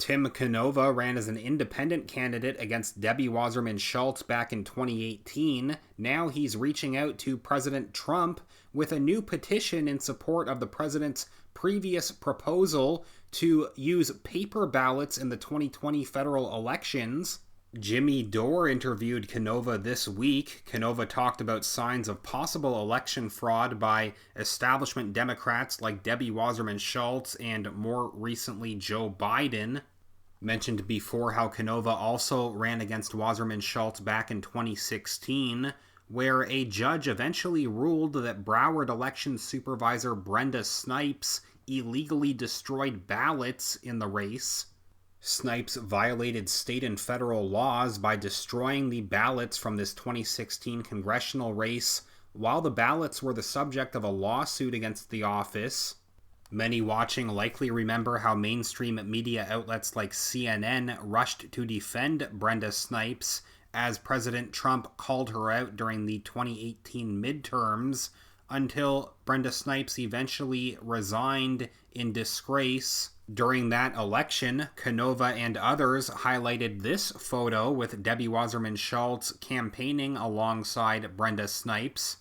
Tim Canova ran as an independent candidate against Debbie Wasserman Schultz back in 2018. Now he's reaching out to President Trump with a new petition in support of the president's previous proposal to use paper ballots in the 2020 federal elections. Jimmy Dore interviewed Canova this week. Canova talked about signs of possible election fraud by establishment Democrats like Debbie Wasserman Schultz and more recently Joe Biden. Mentioned before how Canova also ran against Wasserman Schultz back in 2016, where a judge eventually ruled that Broward election supervisor Brenda Snipes illegally destroyed ballots in the race. Snipes violated state and federal laws by destroying the ballots from this 2016 congressional race while the ballots were the subject of a lawsuit against the office. Many watching likely remember how mainstream media outlets like CNN rushed to defend Brenda Snipes as President Trump called her out during the 2018 midterms, until Brenda Snipes eventually resigned in disgrace. During that election, Canova and others highlighted this photo with Debbie Wasserman Schultz campaigning alongside Brenda Snipes.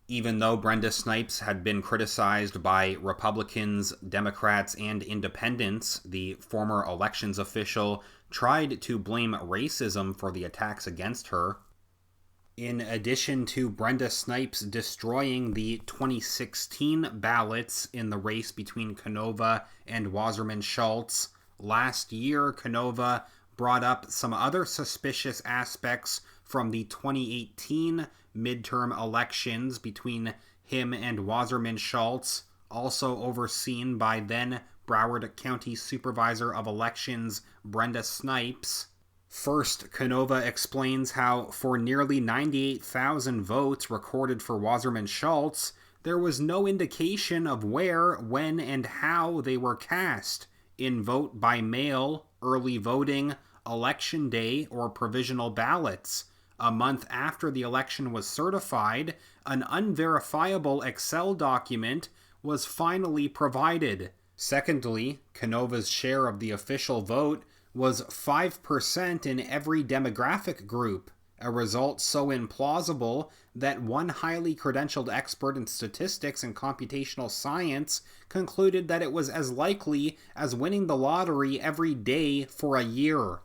Even though Brenda Snipes had been criticized by Republicans, Democrats, and independents, the former elections official tried to blame racism for the attacks against her. In addition to Brenda Snipes destroying the 2016 ballots in the race between Canova and Wasserman Schultz, last year Canova brought up some other suspicious aspects from the 2018 midterm elections between him and Wasserman Schultz, also overseen by then Broward County Supervisor of Elections Brenda Snipes. First, Canova explains how for nearly 98,000 votes recorded for Wasserman Schultz, there was no indication of where, when, and how they were cast in vote by mail, early voting, election day, or provisional ballots. A month after the election was certified, an unverifiable Excel document was finally provided. Secondly, Canova's share of the official vote was 5% in every demographic group, a result so implausible that one highly credentialed expert in statistics and computational science concluded that it was as likely as winning the lottery every day for a year.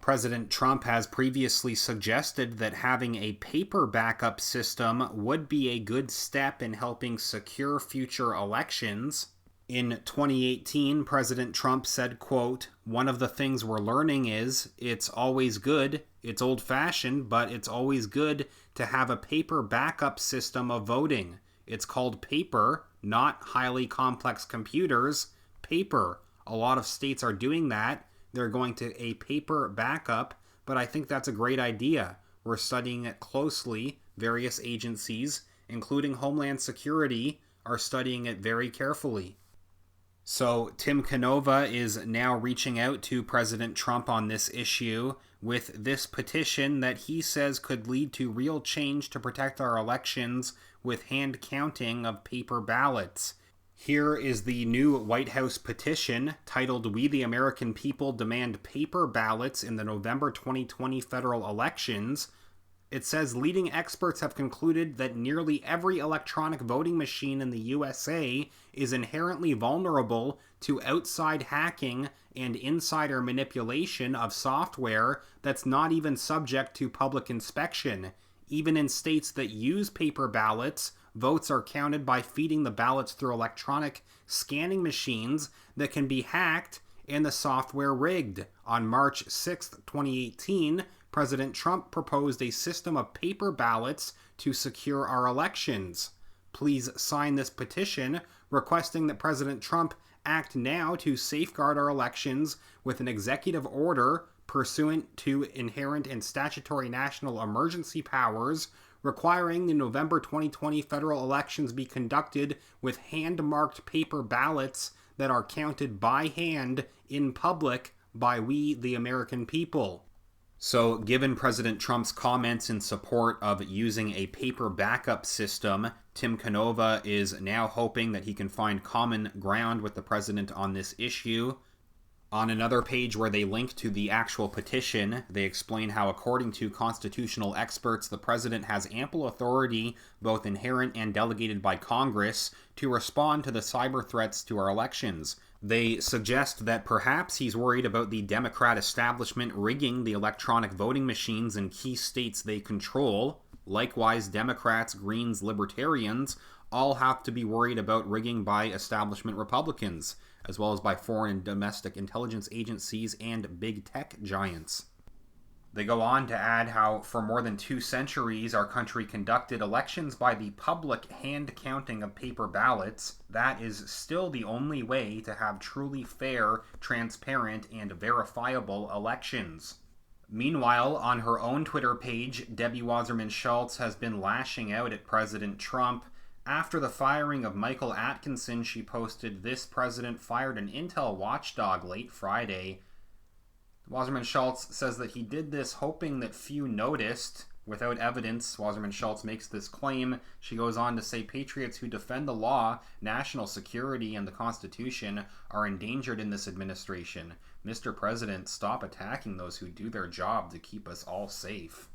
President Trump has previously suggested that having a paper backup system would be a good step in helping secure future elections. In 2018, President Trump said, quote, "One of the things we're learning is it's always good, it's old-fashioned, but it's always good to have a paper backup system of voting. It's called paper, not highly complex computers. Paper. A lot of states are doing that. They're going to a paper backup, but I think that's a great idea. We're studying it closely. Various agencies, including Homeland Security, are studying it very carefully." So Tim Canova is now reaching out to President Trump on this issue with this petition that he says could lead to real change to protect our elections with hand counting of paper ballots. Here is the new White House petition titled "We the American People Demand Paper Ballots in the November 2020 Federal Elections." It says leading experts have concluded that nearly every electronic voting machine in the USA is inherently vulnerable to outside hacking and insider manipulation of software that's not even subject to public inspection. Even in states that use paper ballots, votes are counted by feeding the ballots through electronic scanning machines that can be hacked and the software rigged. On March 6, 2018, President Trump proposed a system of paper ballots to secure our elections. Please sign this petition requesting that President Trump act now to safeguard our elections with an executive order pursuant to inherent and statutory national emergency powers, requiring the November 2020 federal elections be conducted with hand-marked paper ballots that are counted by hand in public by we, the American people. So, given President Trump's comments in support of using a paper backup system, Tim Canova is now hoping that he can find common ground with the president on this issue. On another page where they link to the actual petition, they explain how, according to constitutional experts, the president has ample authority, both inherent and delegated by Congress, to respond to the cyber threats to our elections. They suggest that perhaps he's worried about the Democrat establishment rigging the electronic voting machines in key states they control. Likewise, Democrats, Greens, Libertarians all have to be worried about rigging by establishment Republicans, as well as by foreign and domestic intelligence agencies and big tech giants. They go on to add how, for more than 2 centuries, our country conducted elections by the public hand counting of paper ballots. That is still the only way to have truly fair, transparent, and verifiable elections. Meanwhile, on her own Twitter page, Debbie Wasserman Schultz has been lashing out at President Trump. After the firing of Michael Atkinson, she posted, "This president fired an intel watchdog late Friday." Wasserman Schultz says that he did this hoping that few noticed. Without evidence, Wasserman Schultz makes this claim. She goes on to say patriots who defend the law, national security, and the Constitution are endangered in this administration. Mr. President, stop attacking those who do their job to keep us all safe.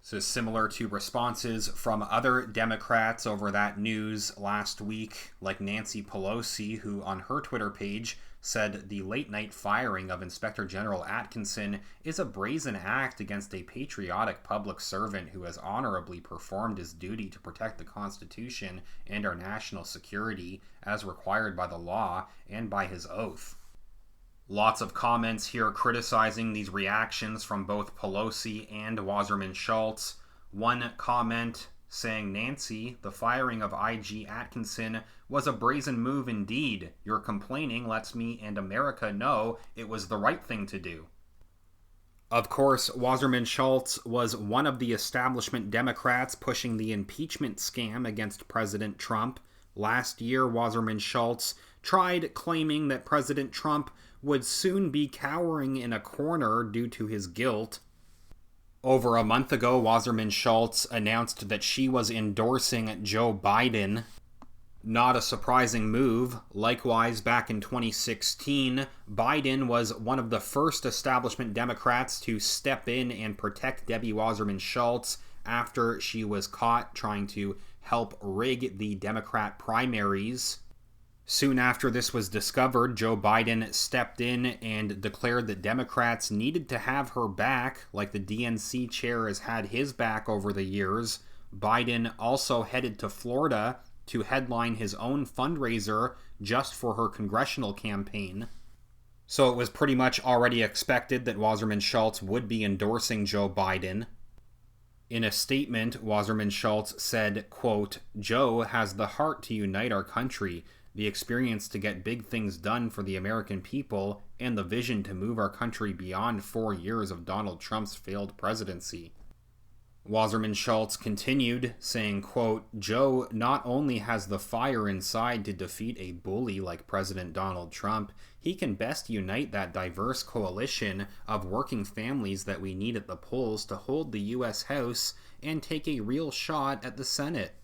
So similar to responses from other Democrats over that news last week, like Nancy Pelosi, who on her Twitter page said the late-night firing of Inspector General Atkinson is a brazen act against a patriotic public servant who has honorably performed his duty to protect the Constitution and our national security as required by the law and by his oath. Lots of comments here criticizing these reactions from both Pelosi and Wasserman Schultz. One comment saying, "Nancy, the firing of IG Atkinson was a brazen move indeed. Your complaining lets me and America know it was the right thing to do." Of course, Wasserman Schultz was one of the establishment Democrats pushing the impeachment scam against President Trump. Last year, Wasserman Schultz tried claiming that President Trump would soon be cowering in a corner due to his guilt. Over a month ago, Wasserman Schultz announced that she was endorsing Joe Biden. Not a surprising move. Likewise, back in 2016, Biden was one of the first establishment Democrats to step in and protect Debbie Wasserman Schultz after she was caught trying to help rig the Democrat primaries. Soon after this was discovered, Joe Biden stepped in and declared that Democrats needed to have her back, like the DNC chair has had his back over the years. Biden also headed to Florida to headline his own fundraiser just for her congressional campaign. So it was pretty much already expected that Wasserman Schultz would be endorsing Joe Biden. In a statement, Wasserman Schultz said, quote, "Joe has the heart to unite our country, the experience to get big things done for the American people, and the vision to move our country beyond 4 years of Donald Trump's failed presidency." Wasserman Schultz continued, saying, quote, "Joe not only has the fire inside to defeat a bully like President Donald Trump, he can best unite that diverse coalition of working families that we need at the polls to hold the U.S. House and take a real shot at the Senate.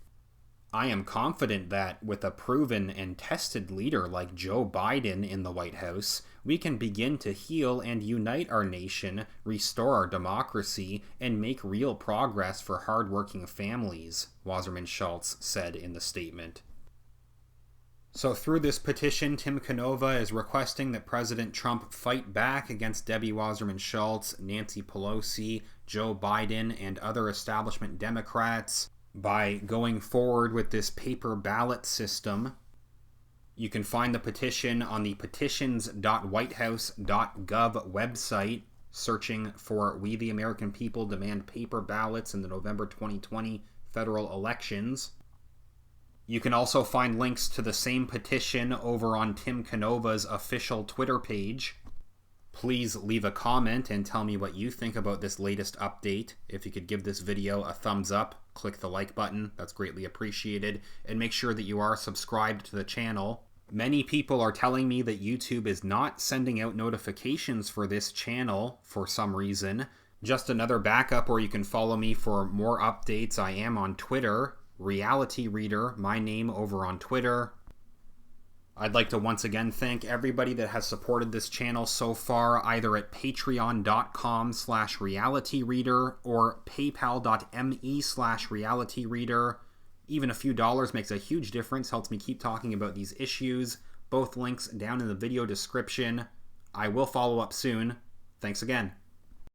I am confident that, with a proven and tested leader like Joe Biden in the White House, we can begin to heal and unite our nation, restore our democracy, and make real progress for hardworking families," Wasserman Schultz said in the statement. So through this petition, Tim Canova is requesting that President Trump fight back against Debbie Wasserman Schultz, Nancy Pelosi, Joe Biden, and other establishment Democrats by going forward with this paper ballot system. You can find the petition on the petitions.whitehouse.gov website, searching for "We the American People Demand Paper Ballots in the November 2020 Federal Elections." You can also find links to the same petition over on Tim Canova's official Twitter page. Please leave a comment and tell me what you think about this latest update. If you could give this video a thumbs up, click the like button, that's greatly appreciated, and make sure that you are subscribed to the channel. Many people are telling me that YouTube is not sending out notifications for this channel for some reason. Just another backup where you can follow me for more updates. I am on Twitter, Reality Reader, my name over on Twitter. I'd like to once again thank everybody that has supported this channel so far, either at patreon.com/realityreader or paypal.me/realityreader. Even a few dollars makes a huge difference, helps me keep talking about these issues. Both links down in the video description. I will follow up soon. Thanks again.